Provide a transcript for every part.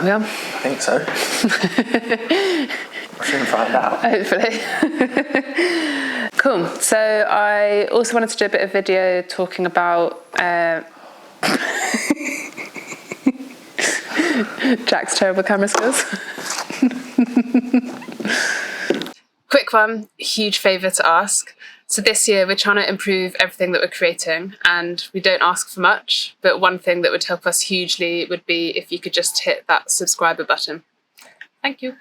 We are? I think so. I shouldn't find out. Hopefully. Cool. So I also wanted to do a bit of video talking about Jack's terrible camera skills. Quick one, huge favour to ask. So this year we're trying to improve everything that we're creating, and we don't ask for much, but one thing that would help us hugely would be if you could just hit that subscriber button. Thank you.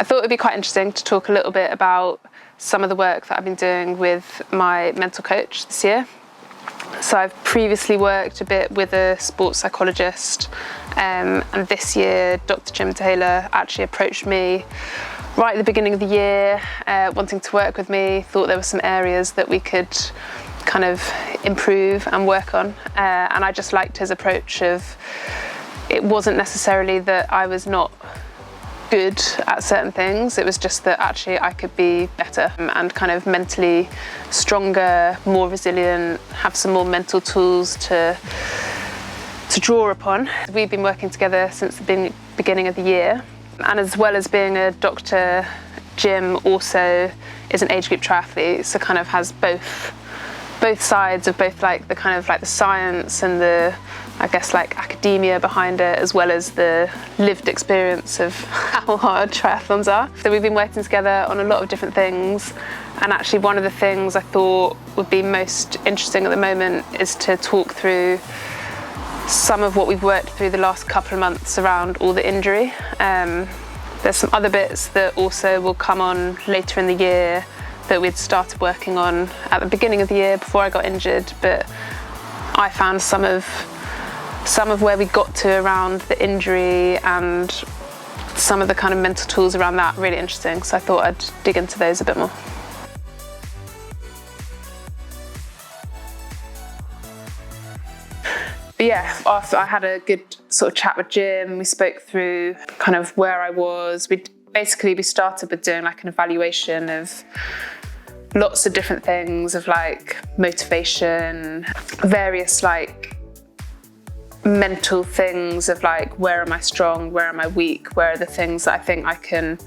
I thought it would be quite interesting to talk a little bit about some of the work that I've been doing with my mental coach this year. So I've previously worked a bit with a sports psychologist, and this year Dr. Jim Taylor actually approached me right at the beginning of the year, wanting to work with me, thought there were some areas that we could kind of improve and work on, and I just liked his approach of, it wasn't necessarily that I was not good at certain things, it was just that actually I could be better and kind of mentally stronger, more resilient, have some more mental tools to draw upon. We've been working together since the beginning of the year, and as well as being a doctor, Jim also is an age group triathlete, so kind of has both sides of both like the kind of like the science and the, I guess, like academia behind it, as well as the lived experience of how hard triathlons are. So we've been working together on a lot of different things, and actually one of the things I thought would be most interesting at the moment is to talk through some of what we've worked through the last couple of months around all the injury. There's some other bits that also will come on later in the year that we'd started working on at the beginning of the year before I got injured, but I found some of where we got to around the injury and some of the kind of mental tools around that really interesting, so I thought I'd dig into those a bit more. But yeah, after I had a good sort of chat with Jim, we spoke through kind of where I was. We started with doing like an evaluation of lots of different things, of like motivation, various like mental things of like, where am I strong, where am I weak, where are the things that I think I can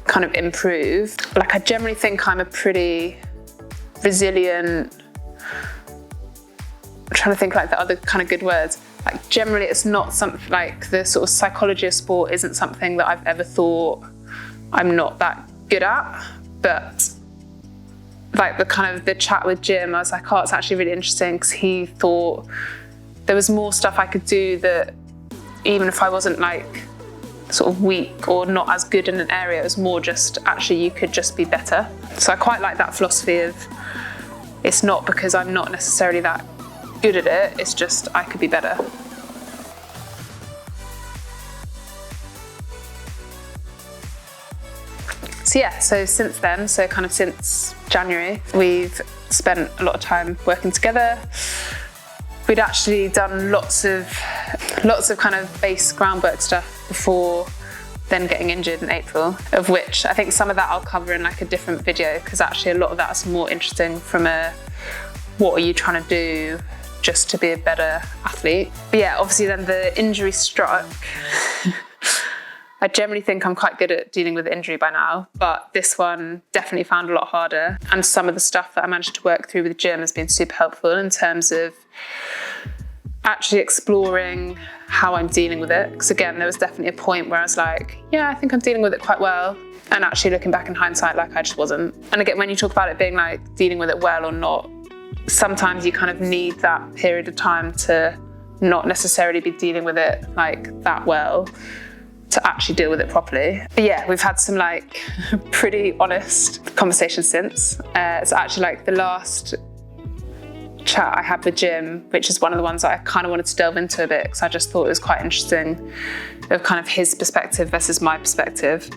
kind of improve. Like I generally think I'm a pretty resilient, I'm trying to think like the other kind of good words. Like generally it's not something like the sort of psychology of sport isn't something that I've ever thought I'm not that good at, but like the chat with Jim, I was like, oh, it's actually really interesting, because he thought there was more stuff I could do that even if I wasn't like sort of weak or not as good in an area, it was more just actually you could just be better. So I quite like that philosophy of, it's not because I'm not necessarily that good at it, it's just I could be better. So yeah, so since then, so kind of since January, we've spent a lot of time working together. We'd actually done lots of kind of base groundwork stuff before then getting injured in April, of which I think some of that I'll cover in like a different video, because actually a lot of that's more interesting from a, what are you trying to do just to be a better athlete. But yeah, obviously then the injury struck. I generally think I'm quite good at dealing with injury by now, but this one definitely found a lot harder. And some of the stuff that I managed to work through with Jim has been super helpful in terms of actually exploring how I'm dealing with it. Because again, there was definitely a point where I was like, yeah, I think I'm dealing with it quite well. And actually looking back in hindsight, like I just wasn't. And again, when you talk about it being like dealing with it well or not, sometimes you kind of need that period of time to not necessarily be dealing with it like that well, to actually deal with it properly. But yeah, we've had some like pretty honest conversations since. It's actually like the last chat I had with Jim, which is one of the ones that I kind of wanted to delve into a bit, because I just thought it was quite interesting of kind of his perspective versus my perspective.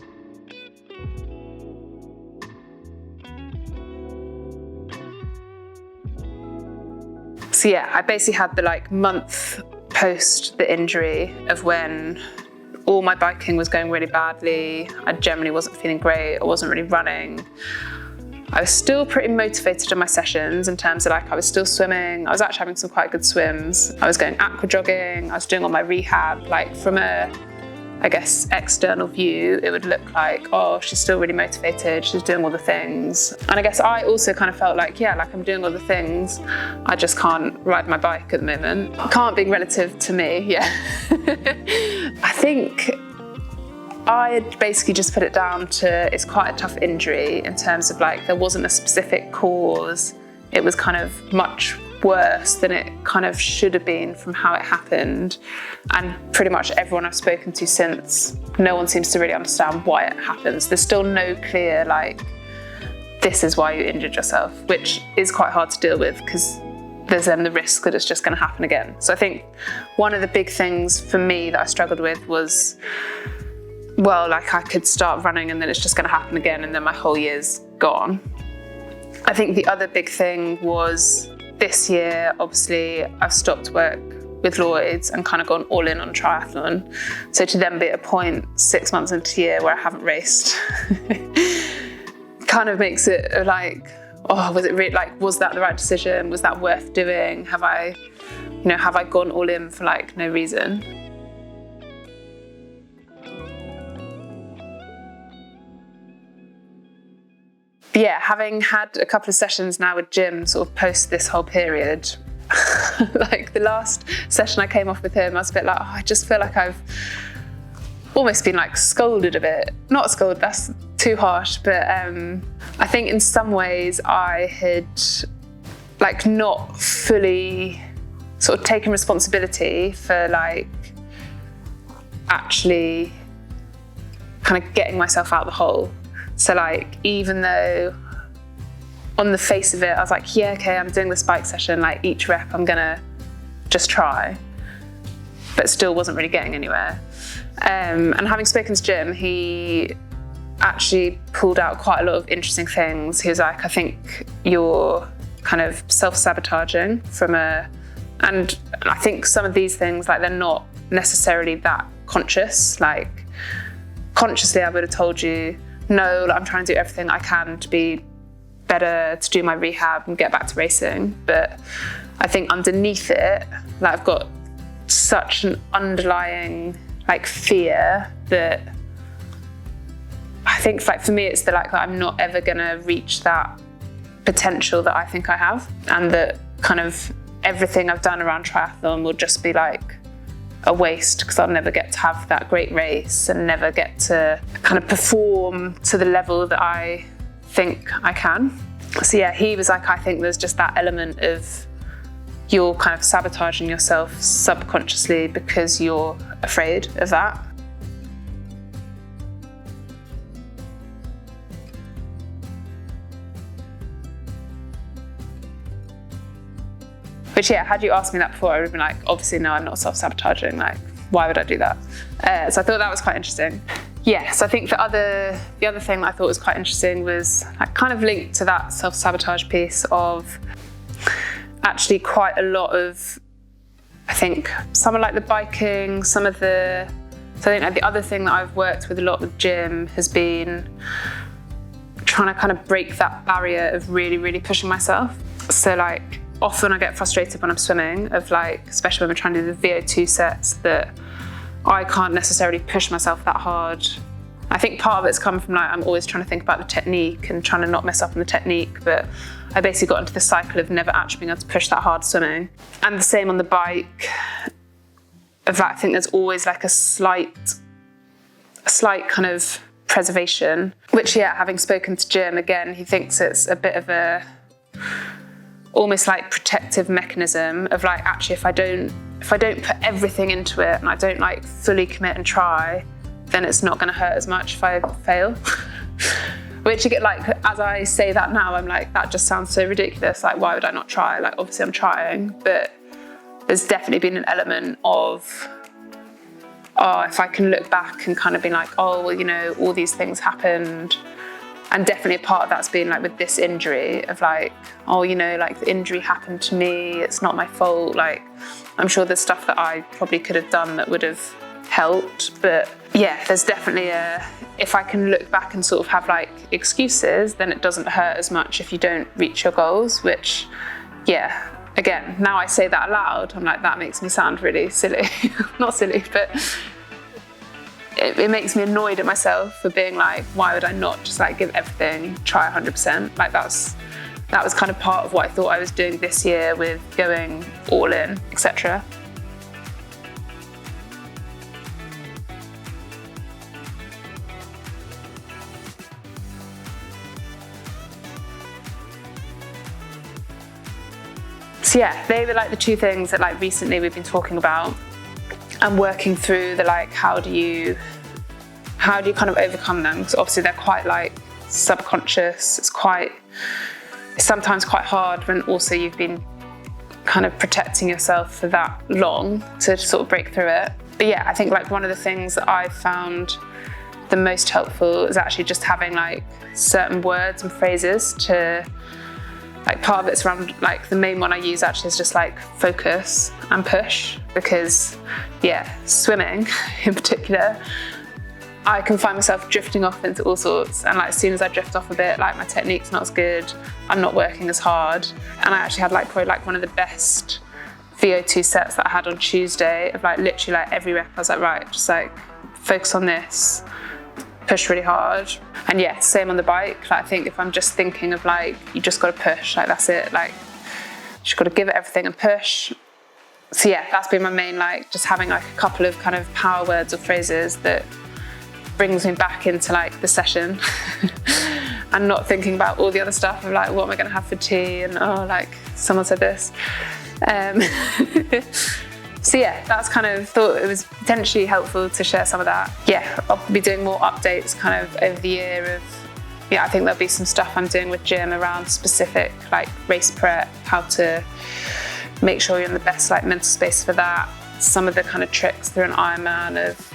So yeah, I basically had the like month post the injury of when all my biking was going really badly. I generally wasn't feeling great. I wasn't really running. I was still pretty motivated in my sessions in terms of like I was still swimming. I was actually having some quite good swims. I was going aqua jogging. I was doing all my rehab. Like from a, I guess, external view, it would look like, oh, she's still really motivated. She's doing all the things. And I guess I also kind of felt like, yeah, like I'm doing all the things. I just can't ride my bike at the moment. Can't being relative to me, yeah. I think I had basically just put it down to it's quite a tough injury in terms of like there wasn't a specific cause. It was kind of much worse than it kind of should have been from how it happened. And pretty much everyone I've spoken to since, no one seems to really understand why it happens. There's still no clear like, this is why you injured yourself, which is quite hard to deal with because there's then the risk that it's just going to happen again. So I think one of the big things for me that I struggled with was, well, like I could start running and then it's just going to happen again and then my whole year's gone. I think the other big thing was this year, obviously, I've stopped work with Lloyd's and kind of gone all in on triathlon. So to then be at a point 6 months into the year where I haven't raced kind of makes it like, oh, was it really, like, was that the right decision? Was that worth doing? Have I gone all in for like no reason? But yeah, having had a couple of sessions now with Jim sort of post this whole period, like the last session I came off with him, I was a bit like, oh, I just feel like I've almost been like scolded a bit. Not scolded, that's too harsh, but I think in some ways I had like not fully sort of taken responsibility for like actually kind of getting myself out of the hole. So like, even though on the face of it, I was like, yeah, okay, I'm doing this bike session, like each rep I'm gonna just try, but still wasn't really getting anywhere. And having spoken to Jim, he actually pulled out quite a lot of interesting things. He was like, I think you're kind of self-sabotaging and I think some of these things, like they're not necessarily that conscious. Like consciously I would have told you, no, like, I'm trying to do everything I can to be better, to do my rehab and get back to racing. But I think underneath it, like I've got such an underlying like fear that I think like for me it's the like that I'm not ever gonna reach that potential that I think I have, and that kind of everything I've done around triathlon will just be like a waste because I'll never get to have that great race and never get to kind of perform to the level that I think I can. So yeah, he was like, I think there's just that element of you're kind of sabotaging yourself subconsciously because you're afraid of that. Which yeah, had you asked me that before, I would have been like, obviously no, I'm not self-sabotaging, like why would I do that? So I thought that was quite interesting. Yes, I think the other thing that I thought was quite interesting was like kind of linked to that self-sabotage piece of actually quite a lot of, I think, some of like the biking, so I think like the other thing that I've worked with a lot with Jim has been trying to kind of break that barrier of really, really pushing myself. So like, often I get frustrated when I'm swimming of like, especially when we're trying to do the VO2 sets, that I can't necessarily push myself that hard. I think part of it's come from like, I'm always trying to think about the technique and trying to not mess up on the technique, but I basically got into the cycle of never actually being able to push that hard swimming. And the same on the bike, of that I think there's always like a slight kind of preservation, which yeah, having spoken to Jim again, he thinks it's a bit of a almost like protective mechanism of like, actually if I don't put everything into it and I don't like fully commit and try, then it's not going to hurt as much if I fail. Which you get like, as I say that now, I'm like, that just sounds so ridiculous. Like, why would I not try? Like, obviously I'm trying, but there's definitely been an element of, oh, if I can look back and kind of be like, oh, well, you know, all these things happened, And definitely a part of that's been like with this injury of like, oh, you know, like the injury happened to me, it's not my fault. Like, I'm sure there's stuff that I probably could have done that would have helped. But yeah, there's definitely if I can look back and sort of have like excuses, then it doesn't hurt as much if you don't reach your goals, which, yeah, again, now I say that aloud, I'm like, that makes me sound really silly. Not silly, but it makes me annoyed at myself for being like, why would I not just like give everything, try 100%? Like that was kind of part of what I thought I was doing this year with going all in, etc. So yeah, they were like the two things that like recently we've been talking about and working through the like, how do you kind of overcome them? Because obviously they're quite like subconscious. It's sometimes quite hard when also you've been kind of protecting yourself for that long to sort of break through it. But yeah, I think like one of the things that I've found the most helpful is actually just having like certain words and phrases to, like part of it's around, like the main one I use actually is just like focus and push, because yeah, swimming in particular, I can find myself drifting off into all sorts, and like as soon as I drift off a bit, like my technique's not as good, I'm not working as hard. And I actually had like probably like one of the best VO2 sets that I had on Tuesday of like literally like every rep I was like, right, just like focus on this, push really hard. And yeah, same on the bike. Like I think if I'm just thinking of like, you just got to push, like that's it, like you just got to give it everything and push. So yeah, that's been my main, like just having like a couple of kind of power words or phrases that brings me back into like the session and not thinking about all the other stuff of like, what am I going to have for tea, and oh, like someone said this. So yeah, that's kind of thought it was potentially helpful to share some of that. Yeah, I'll be doing more updates kind of over the year of, yeah, I think there'll be some stuff I'm doing with Jim around specific like race prep, how to make sure you're in the best like mental space for that. Some of the kind of tricks through an Ironman of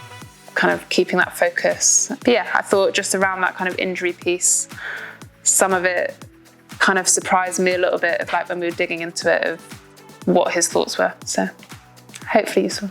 kind of keeping that focus. But yeah, I thought just around that kind of injury piece, some of it kind of surprised me a little bit of like when we were digging into it of what his thoughts were. So hopefully useful.